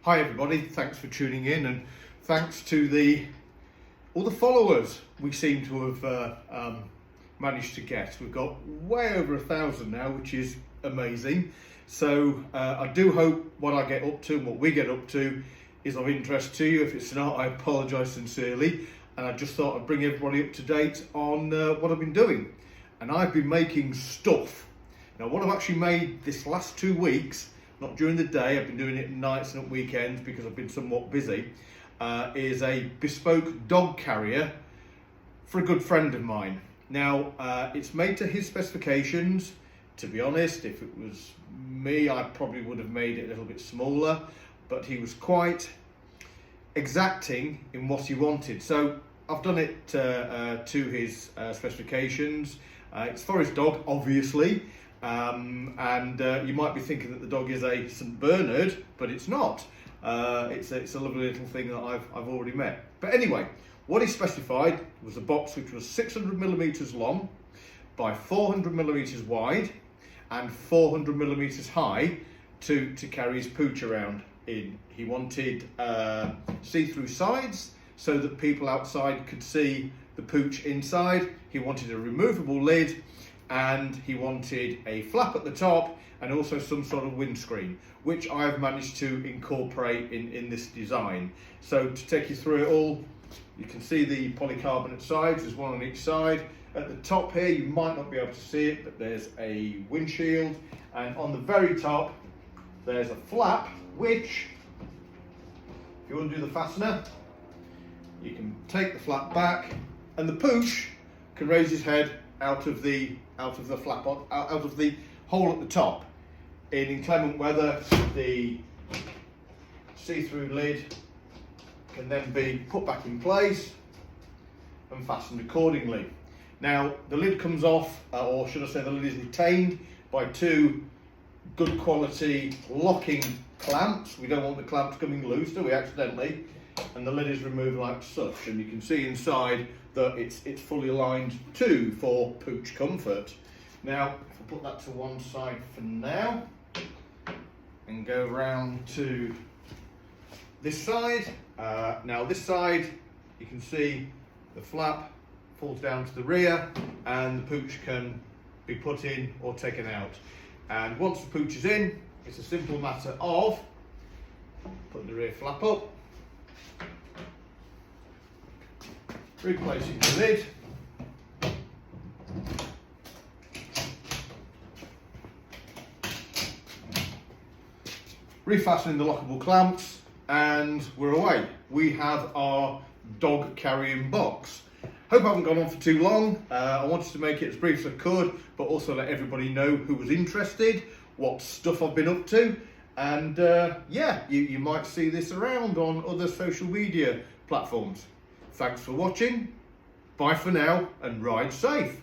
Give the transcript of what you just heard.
Hi everybody, thanks for tuning in, and thanks to all the followers we seem to have managed to get. We've got way over 1,000 now, which is amazing. So I do hope what I get up to and what we get up to is of interest to you. If it's not, I apologise sincerely, and I just thought I'd bring everybody up to date on what I've been doing. And I've been making stuff. Now what I've actually made this last 2 weeks, not during the day, I've been doing it at nights and at weekends because I've been somewhat busy, is a bespoke dog carrier for a good friend of mine. Now, it's made to his specifications. To be honest, if it was me, I probably would have made it a little bit smaller, but he was quite exacting in what he wanted. So I've done it to his specifications. It's for his dog, obviously. And you might be thinking that the dog is a St. Bernard, but it's not. It's a lovely little thing that I've already met. But anyway, what he specified was a box which was 600mm long by 400mm wide and 400mm high to carry his pooch around in. He wanted see-through sides so that people outside could see the pooch inside. He wanted a removable lid, and he wanted a flap at the top and also some sort of windscreen, which I've managed to incorporate in this design. So to take you through it all, you can see the polycarbonate sides, there's one on each side. At the top here, you might not be able to see it, but there's a windshield, and on the very top, there's a flap, which, if you undo the fastener, you can take the flap back, and the pooch can raise his head out of the flap, out of the hole at the top. In inclement weather, the see-through lid can then be put back in place and fastened accordingly. Now the lid comes off, or should I say the lid is retained by 2 good quality locking clamps. We don't want the clamps coming loose, do we, accidentally? And the lid is removed like such, and you can see inside that it's fully aligned too for pooch comfort. Now, if I put that to one side for now and go round to this side. Now this side, you can see the flap falls down to the rear and the pooch can be put in or taken out. And once the pooch is in, it's a simple matter of putting the rear flap up, replacing the lid, refastening the lockable clamps, and we're away. We have our dog carrying box. Hope I haven't gone on for too long. I wanted to make it as brief as I could, but also let everybody know who was interested, what stuff I've been up to, and yeah, you might see this around on other social media platforms. Thanks for watching, bye for now, and ride safe.